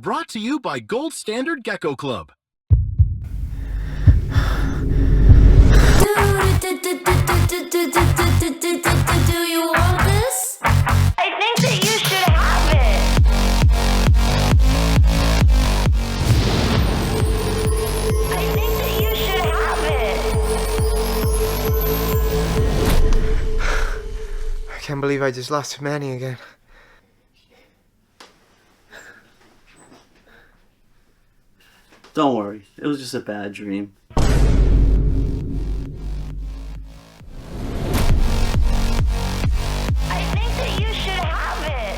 Brought to you by Gold Standard Gecko Club. Do you want this? I think that you should have it. I think that you should have it. I can't believe I just lost to Manny again. Don't worry, it was just a bad dream. I think that you should have it.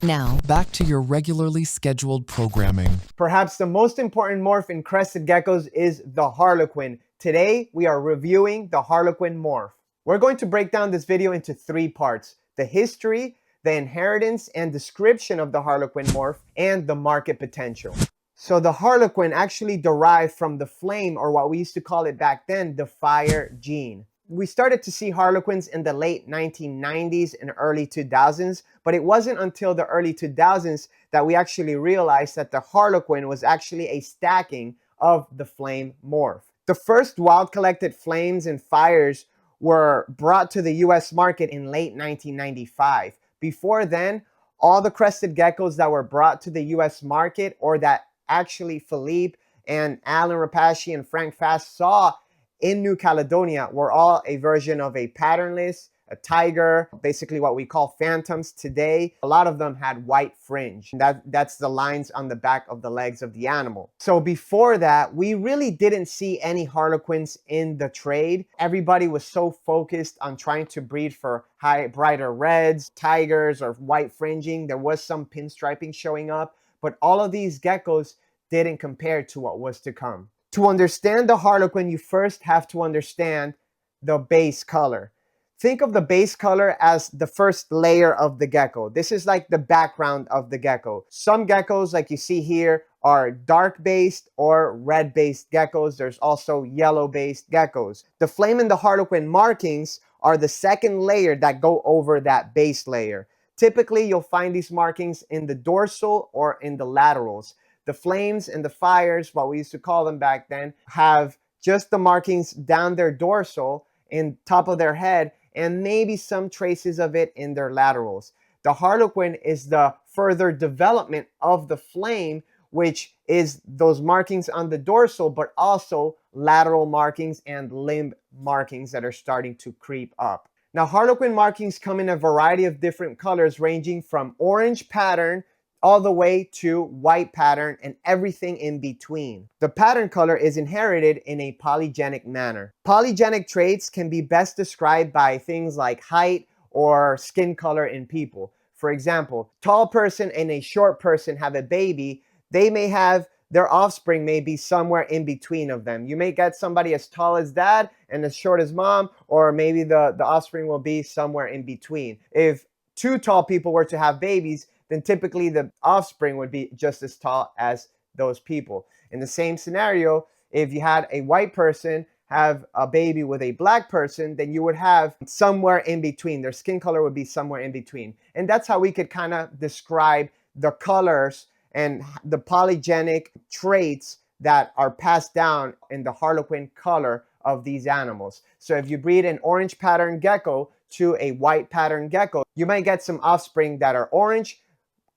Now, back to your regularly scheduled programming. Perhaps the most important morph in crested geckos is the Harlequin. Today, we are reviewing the Harlequin morph. We're going to break down this video into 3 parts: the history, the inheritance and description of the Harlequin morph, and the market potential. So the Harlequin actually derived from the flame, or what we used to call it back then, the fire gene. We started to see Harlequins in the late 1990s and early 2000s, but it wasn't until the early 2000s that we actually realized that the Harlequin was actually a stacking of the flame morph. The first wild collected flames and fires were brought to the US market in late 1995. Before then, all the crested geckos that were brought to the US market, or that actually Philippe and LMReptiles and Frank Fast saw in New Caledonia, were all a version of a patternless, a tiger, basically what we call phantoms today. A lot of them had white fringe. That's the lines on the back of the legs of the animal. So before that, we really didn't see any Harlequins in the trade. Everybody was so focused on trying to breed for brighter reds, tigers, or white fringing. There was some pinstriping showing up, but all of these geckos didn't compare to what was to come. To understand the Harlequin, you first have to understand the base color. Think of the base color as the first layer of the gecko. This is like the background of the gecko. Some geckos, like you see here, are dark-based or red-based geckos. There's also yellow-based geckos. The flame and the Harlequin markings are the second layer that go over that base layer. Typically, you'll find these markings in the dorsal or in the laterals. The flames and the fires, what we used to call them back then, have just the markings down their dorsal in top of their head, and maybe some traces of it in their laterals. The Harlequin is the further development of the flame, which is those markings on the dorsal, but also lateral markings and limb markings that are starting to creep up. Now, Harlequin markings come in a variety of different colors, ranging from orange pattern all the way to white pattern and everything in between. The pattern color is inherited in a polygenic manner. Polygenic traits can be best described by things like height or skin color in people. For example, tall person and a short person have a baby. They may have their offspring may be somewhere in between of them. You may get somebody as tall as dad and as short as mom, or maybe the offspring will be somewhere in between. If 2 tall people were to have babies, then typically the offspring would be just as tall as those people. In the same scenario, if you had a white person have a baby with a black person, then you would have somewhere in between. Their skin color would be somewhere in between. And that's how we could kind of describe the colors and the polygenic traits that are passed down in the Harlequin color of these animals. So if you breed an orange pattern gecko to a white pattern gecko, you might get some offspring that are orange,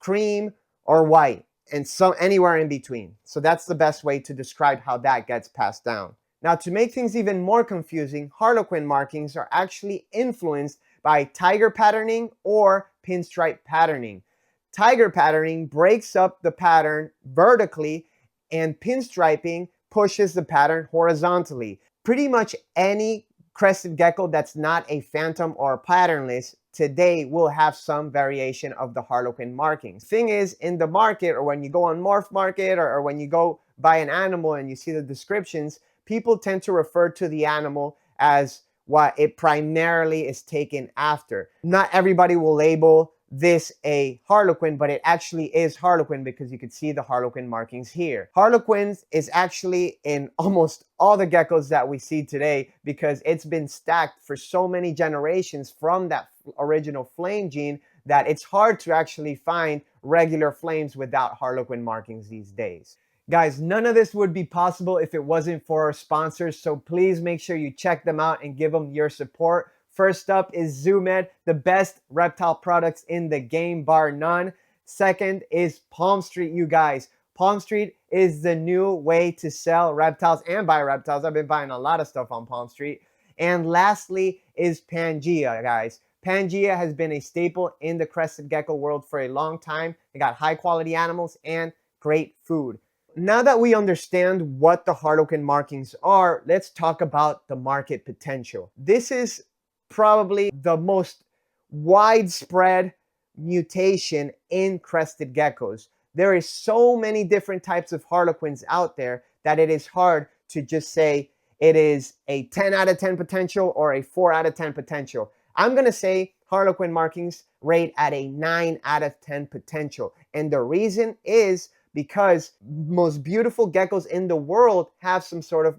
cream, or white, and some anywhere in between. So that's the best way to describe how that gets passed down. Now, to make things even more confusing, Harlequin markings are actually influenced by tiger patterning or pinstripe patterning. Tiger patterning breaks up the pattern vertically, and pinstriping pushes the pattern horizontally. Pretty much any crested gecko that's not a phantom or patternless today will have some variation of the Harlequin markings. Thing is, in the market, or when you go on Morph market, or when you go buy an animal and you see the descriptions, people tend to refer to the animal as what it primarily is taken after. Not everybody will label this a Harlequin, but it actually is Harlequin because you can see the Harlequin markings here. Harlequins is actually in almost all the geckos that we see today because it's been stacked for so many generations from that original flame gene that it's hard to actually find regular flames without Harlequin markings these days. Guys, none of this would be possible if it wasn't for our sponsors, so please make sure you check them out and give them your support. First up is ZooMed, the best reptile products in the game, bar none. Second is Palmstreet, you guys. Palmstreet is the new way to sell reptiles and buy reptiles. I've been buying a lot of stuff on Palmstreet. And lastly is Pangea, guys. Pangea has been a staple in the crested gecko world for a long time. They got high quality animals and great food. Now that we understand what the Harlequin markings are, let's talk about the market potential. This is probably the most widespread mutation in crested geckos. There is so many different types of Harlequins out there that it is hard to just say it is a 10 out of 10 potential or a 4 out of 10 potential. I'm going to say Harlequin markings rate at a 9 out of 10 potential. And the reason is because most beautiful geckos in the world have some sort of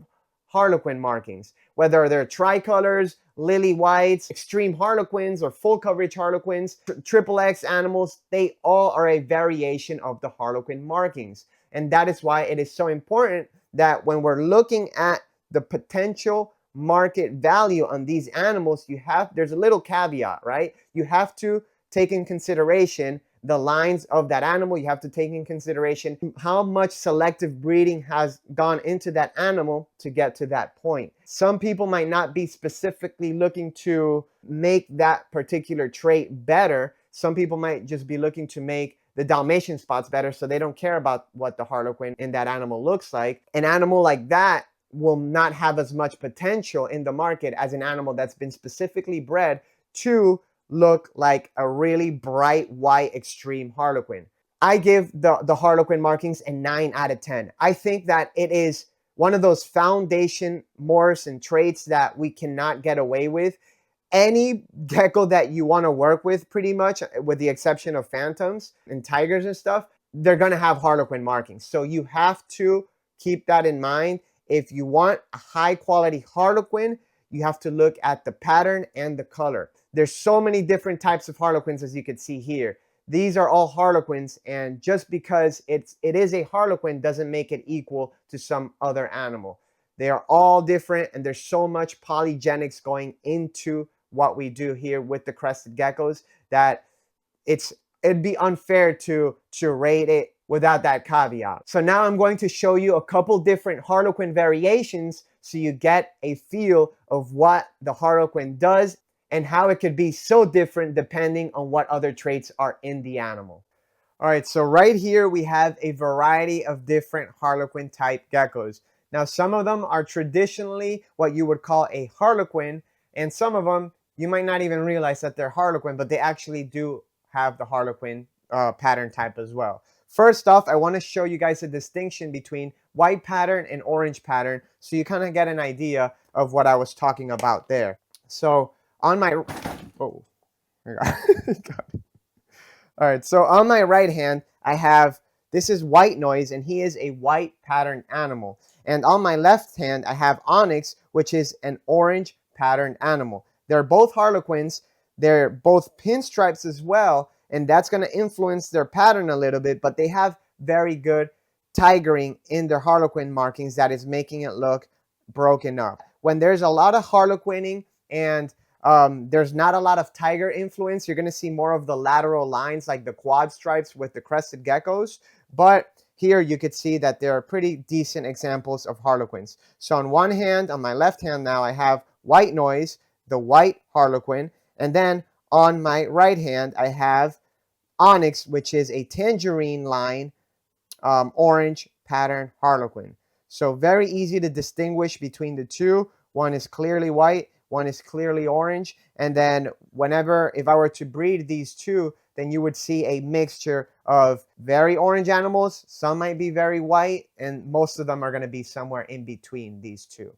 Harlequin markings. Whether they're tricolors, lily whites, extreme Harlequins, or full coverage Harlequins, triple X animals, they all are a variation of the Harlequin markings. And that is why it is so important that when we're looking at the potential market value on these animals, there's a little caveat, right? You have to take in consideration the lines of that animal. You have to take in consideration how much selective breeding has gone into that animal to get to that point. Some people might not be specifically looking to make that particular trait better. Some people might just be looking to make the Dalmatian spots better, so they don't care about what the Harlequin in that animal looks like. An animal like that will not have as much potential in the market as an animal that's been specifically bred to look like a really bright white extreme Harlequin. I give the Harlequin markings a 9 out of 10. I think that it is one of those foundation morphs and traits that we cannot get away with. Any gecko that you want to work with, pretty much, with the exception of phantoms and tigers and stuff, they're going to have Harlequin markings. So you have to keep that in mind. If you want a high quality Harlequin, you have to look at the pattern and the color. There's so many different types of Harlequins, as you can see here. These are all Harlequins, and just because it is a Harlequin doesn't make it equal to some other animal. They are all different, and there's so much polygenics going into what we do here with the crested geckos that it'd be unfair to rate it without that caveat. So now I'm going to show you a couple different Harlequin variations so you get a feel of what the Harlequin does and how it could be so different depending on what other traits are in the animal. All right, so right here we have a variety of different Harlequin type geckos. Now some of them are traditionally what you would call a Harlequin, and some of them you might not even realize that they're Harlequin, but they actually do have the Harlequin pattern type as well. First off, I want to show you guys a distinction between white pattern and orange pattern so you kind of get an idea of what I was talking about there. So on my, oh, got it. All right, so on my right hand, I have, this is White Noise, and he is a white pattern animal. And on my left hand, I have Onyx, which is an orange pattern animal. They're both Harlequins. They're both pinstripes as well, and that's going to influence their pattern a little bit, but they have very good tigering in their Harlequin markings that is making it look broken up. When there's a lot of Harlequining and there's not a lot of tiger influence, you're going to see more of the lateral lines like the quad stripes with the crested geckos. But here you could see that there are pretty decent examples of Harlequins. So on one hand, on my left hand now, I have White Noise, the white Harlequin. And then on my right hand, I have Onyx, which is a tangerine line orange pattern Harlequin. So very easy to distinguish between the two. One is clearly white, one is clearly orange. And then if I were to breed these two, then you would see a mixture of very orange animals. Some might be very white, and most of them are going to be somewhere in between these two.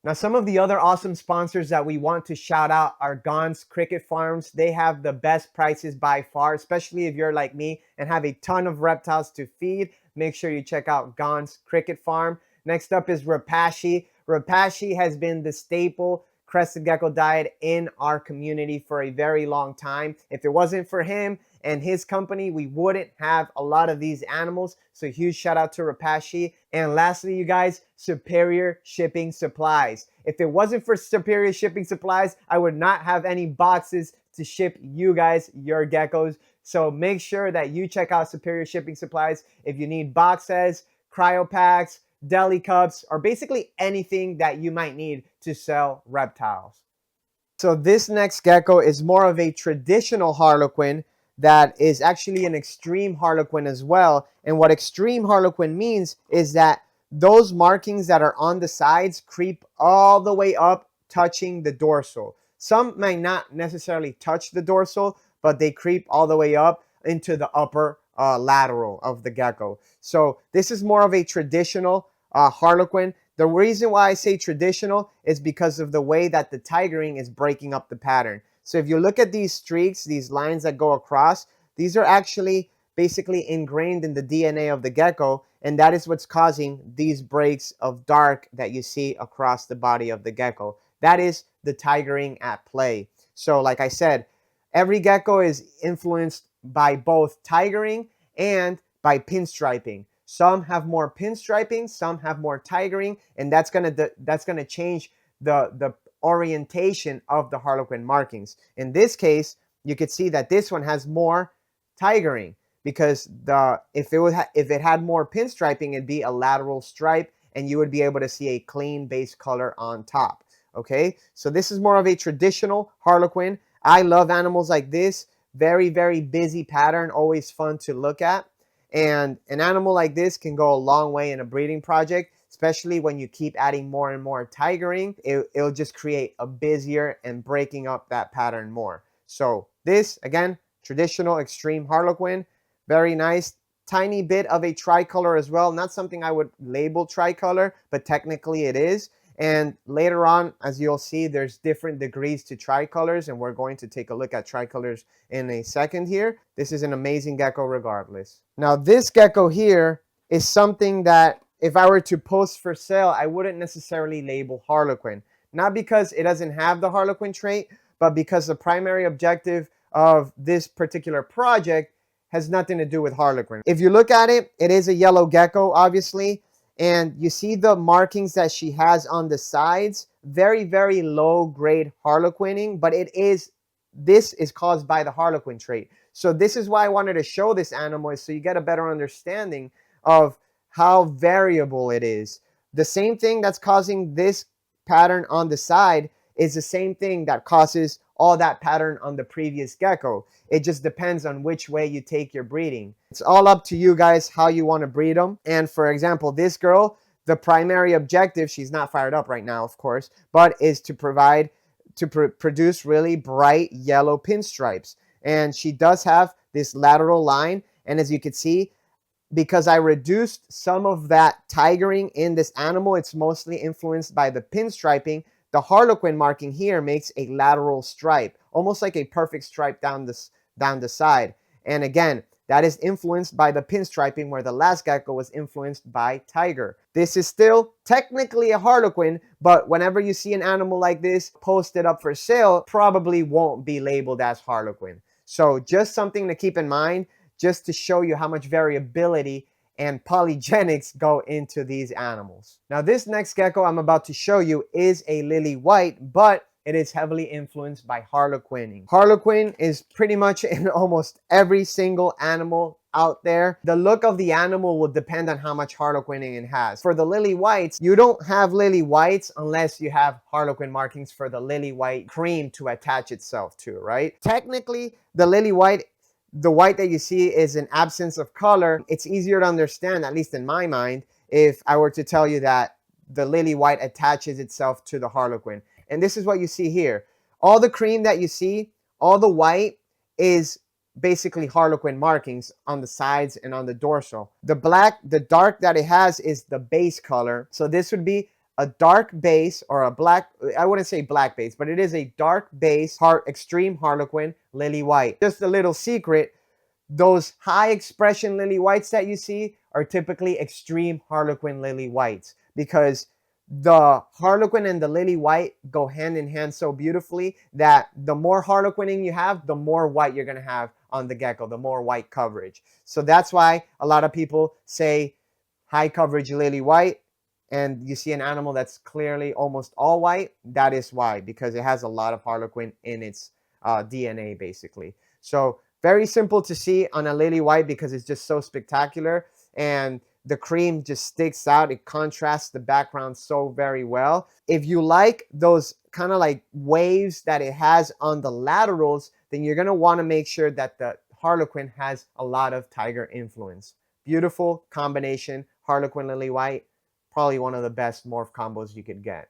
Now, some of the other awesome sponsors that we want to shout out are Ghanns Cricket Farms. They have the best prices by far, especially if you're like me and have a ton of reptiles to feed. Make sure you check out Ghanns Cricket Farm. Next up is Repashy. Repashy has been the staple crested gecko diet in our community for a very long time. If it wasn't for him and his company, we wouldn't have a lot of these animals. So huge shout out to Repashy. And lastly, you guys, Superior Shipping Supplies. If it wasn't for Superior Shipping Supplies, I would not have any boxes to ship you guys your geckos. So make sure that you check out Superior Shipping Supplies if you need boxes, cryo packs, deli cups, or basically anything that you might need to sell reptiles. So this next gecko is more of a traditional Harlequin that is actually an extreme Harlequin as well. And what extreme Harlequin means is that those markings that are on the sides creep all the way up, touching the dorsal. Some may not necessarily touch the dorsal, but they creep all the way up into the upper lateral of the gecko. So this is more of a traditional Harlequin. The reason why I say traditional is because of the way that the tigering is breaking up the pattern. So if you look at these streaks, these lines that go across, these are actually basically ingrained in the DNA of the gecko, and that is what's causing these breaks of dark that you see across the body of the gecko. That is the tigering at play. So like I said, every gecko is influenced by both tigering and by pinstriping. Some have more pinstriping, some have more tigering, and that's gonna change the orientation of the Harlequin markings. In this case, you could see that this one has more tigering because if it had more pinstriping, it'd be a lateral stripe, and you would be able to see a clean base color on top. Okay, so this is more of a traditional Harlequin. I love animals like this. Very, very busy pattern, always fun to look at. And an animal like this can go a long way in a breeding project, especially when you keep adding more and more tigering. It'll just create a busier and breaking up that pattern more. So this, again, traditional extreme Harlequin, very nice. Tiny bit of a tricolor as well. Not something I would label tricolor, but technically it is. And later on, as you'll see, there's different degrees to tricolors, and we're going to take a look at tricolors in a second here. This is an amazing gecko regardless. Now, this gecko here is something that if I were to post for sale, I wouldn't necessarily label Harlequin. Not because it doesn't have the Harlequin trait, but because the primary objective of this particular project has nothing to do with Harlequin. If you look at it, it is a yellow gecko, obviously. And you see the markings that she has on the sides, very, very low grade Harlequining, but this is caused by the Harlequin trait. So this is why I wanted to show this animal, is so you get a better understanding of how variable it is. The same thing that's causing this pattern on the side is the same thing that causes all that pattern on the previous gecko. It just depends on which way you take your breeding. It's all up to you guys how you want to breed them. And for example, this girl, the primary objective, she's not fired up right now, of course, but is to produce really bright yellow pinstripes. And she does have this lateral line. And as you can see, because I reduced some of that tigering in this animal, it's mostly influenced by the pinstriping. The Harlequin marking here makes a lateral stripe, almost like a perfect stripe down the side. And again, that is influenced by the pinstriping, where the last gecko was influenced by tiger. This is still technically a Harlequin, but whenever you see an animal like this posted up for sale, probably won't be labeled as Harlequin. So just something to keep in mind, just to show you how much variability and polygenics go into these animals. Now, this next gecko I'm about to show you is a lily white, but it is heavily influenced by Harlequining. Harlequin is pretty much in almost every single animal out there. The look of the animal will depend on how much Harlequining it has. For the lily whites, you don't have lily whites unless you have Harlequin markings for the lily white cream to attach itself to, right? Technically, the lily white, the white that you see is an absence of color. It's easier to understand, at least in my mind, if I were to tell you that the lily white attaches itself to the Harlequin. And this is what you see here. All the cream that you see, all the white is basically Harlequin markings on the sides and on the dorsal. The black, the dark that it has is the base color. So this would be a dark base, or a black, I wouldn't say black base, but it is a dark base, extreme Harlequin lily white. Just a little secret, those high expression lily whites that you see are typically extreme Harlequin lily whites, because the Harlequin and the lily white go hand in hand so beautifully that the more Harlequining you have, the more white you're going to have on the gecko, the more white coverage. So that's why a lot of people say high coverage lily white, and you see an animal that's clearly almost all white. That is why, because it has a lot of Harlequin in its DNA basically. So very simple to see on a lily white because it's just so spectacular, and the cream just sticks out. It contrasts the background so very well. If you like those kind of like waves that it has on the laterals, then you're going to want to make sure that the Harlequin has a lot of tiger influence. Beautiful combination, Harlequin lily white, probably one of the best morph combos you could get.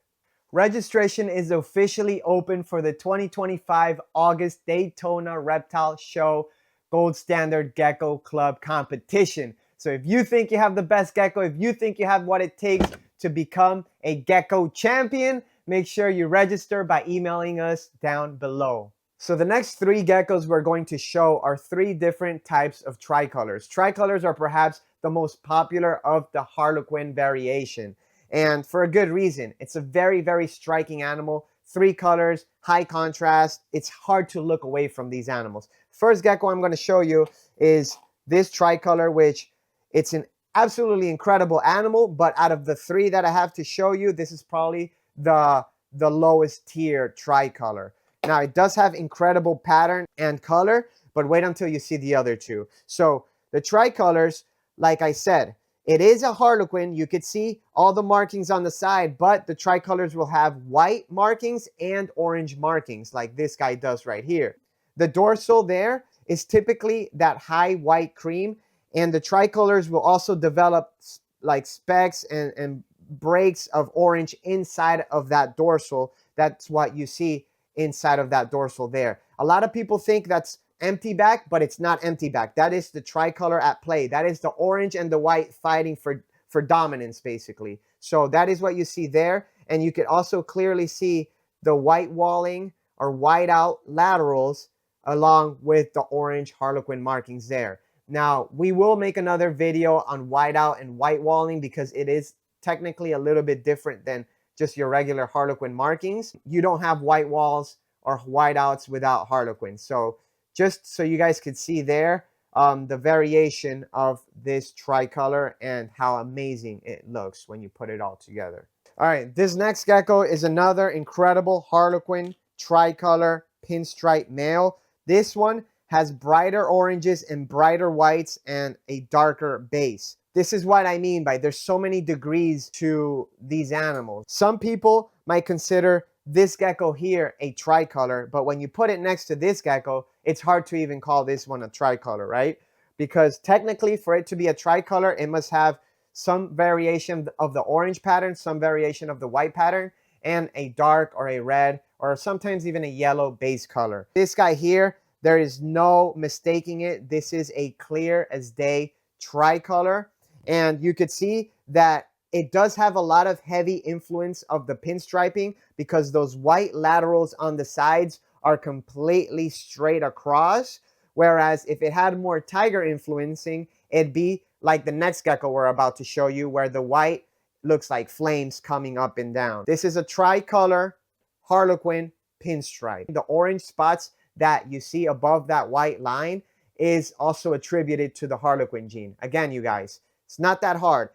Registration is officially open for the 2025 August Daytona Reptile Show Gold Standard Gecko Club competition. So if you think you have the best gecko, if you think you have what it takes to become a gecko champion, make sure you register by emailing us down below. So the next 3 geckos we're going to show are 3 different types of tricolors. Tricolors are perhaps the most popular of the Harlequin variation, and for a good reason. It's a very, very striking animal. 3 colors, high contrast. It's hard to look away from these animals. First gecko I'm going to show you is this tricolor, which it's an absolutely incredible animal, but out of the 3 that I have to show you, this is probably the lowest tier tricolor. Now, it does have incredible pattern and color, but wait until you see the other 2. So the tricolors, like I said, it is a Harlequin. You could see all the markings on the side, but the tricolors will have white markings and orange markings like this guy does right here. The dorsal there is typically that high white cream, and the tricolors will also develop like specks and breaks of orange inside of that dorsal. That's what you see inside of that dorsal there. A lot of people think that's empty back, but it's not empty back. That is the tricolor at play. That is the orange and the white fighting for dominance basically. So that is what you see there, and you can also clearly see the white walling or white out laterals along with the orange Harlequin markings there. Now, we will make another video on whiteout and white walling because it is technically a little bit different than just your regular Harlequin markings. You don't have white walls or whiteouts without Harlequin. So just so you guys could see there the variation of this tricolor and how amazing it looks when you put it all together. All right, this next gecko is another incredible Harlequin tricolor pinstripe male. This one has brighter oranges and brighter whites and a darker base. This is what I mean by there's so many degrees to these animals. Some people might consider this gecko here a tricolor, but when you put it next to this gecko, it's hard to even call this one a tricolor, right? Because technically for it to be a tricolor, it must have some variation of the orange pattern, some variation of the white pattern, and a dark or a red or sometimes even a yellow base color. This guy here, there is no mistaking it. This is a clear as day tricolor. And you could see that it does have a lot of heavy influence of the pinstriping because those white laterals on the sides are completely straight across. Whereas if it had more tiger influencing, it'd be like the next gecko we're about to show you where the white looks like flames coming up and down. This is a tricolor Harlequin pinstripe. The orange spots that you see above that white line is also attributed to the Harlequin gene. Again, you guys, it's not that hard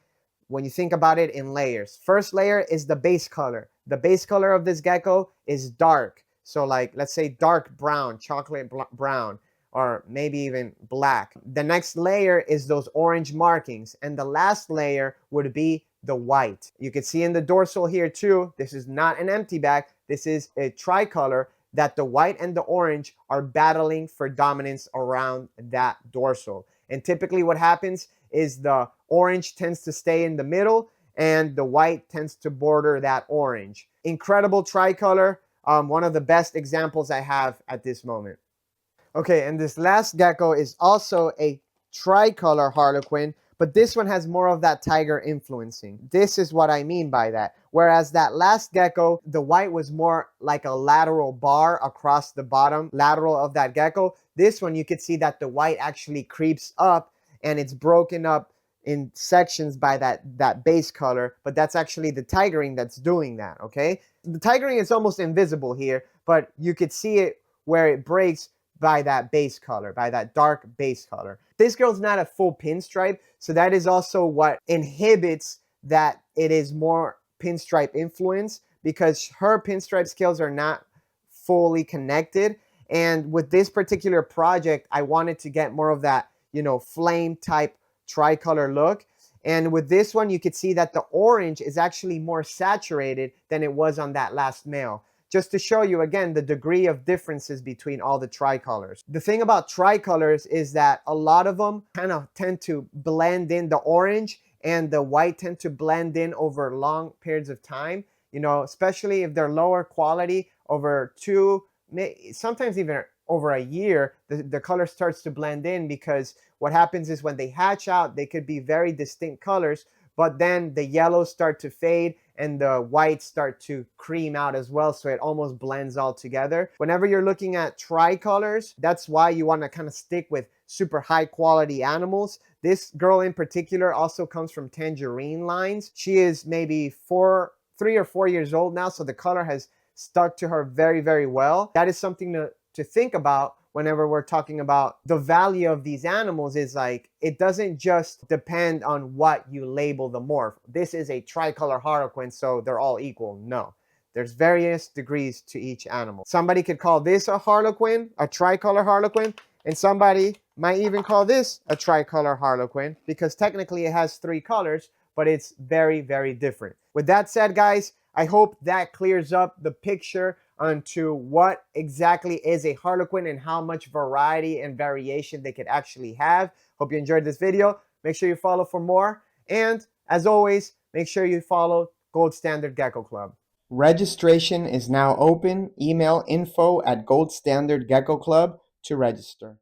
when you think about it in layers. First layer is the base color. The base color of this gecko is dark. So like, let's say dark brown, chocolate brown, or maybe even black. The next layer is those orange markings. And the last layer would be the white. You can see in the dorsal here too, this is not an empty back. This is a tricolor that the white and the orange are battling for dominance around that dorsal. And typically what happens is the orange tends to stay in the middle and the white tends to border that orange. Incredible tricolor. One of the best examples I have at this moment. Okay, and this last gecko is also a tricolor Harlequin, but this one has more of that tiger influencing. This is what I mean by that. Whereas that last gecko, the white was more like a lateral bar across the bottom lateral of that gecko. This one, you could see that the white actually creeps up and it's broken up in sections by that base color, but that's actually the tigering that's doing that, okay? The tigering is almost invisible here, but you could see it where it breaks by that base color, by that dark base color. This girl's not a full pinstripe, so that is also what inhibits that it is more pinstripe influence, because her pinstripe scales are not fully connected. And with this particular project, I wanted to get more of that, flame type tricolor look. And with this one, you could see that the orange is actually more saturated than it was on that last male. Just to show you again the degree of differences between all the tricolors. The thing about tricolors is that a lot of them kind of tend to blend in. The orange and the white tend to blend in over long periods of time, especially if they're lower quality, over 2, sometimes even over a year, the color starts to blend in, because what happens is when they hatch out, they could be very distinct colors, but then the yellows start to fade and the whites start to cream out as well, so it almost blends all together. Whenever you're looking at tricolors, that's why you want to kind of stick with super high quality animals. This girl in particular also comes from Tangerine lines. She is maybe 3 or 4 years old now, so the color has stuck to her very, very well. That is something to think about whenever we're talking about the value of these animals. Is like, it doesn't just depend on what you label the morph. This is a tricolor Harlequin, so they're all equal. No, there's various degrees to each animal. Somebody could call this a Harlequin, a tricolor Harlequin, and somebody might even call this a tricolor Harlequin, because technically it has 3 colors, but it's very, very different. With that said, guys, I hope that clears up the picture onto what exactly is a Harlequin and how much variety and variation they could actually have. Hope you enjoyed this video. Make sure you follow for more. And as always, make sure you follow Gold Standard Gecko Club. Registration is now open. Email info@goldstandardgeckoclub to register.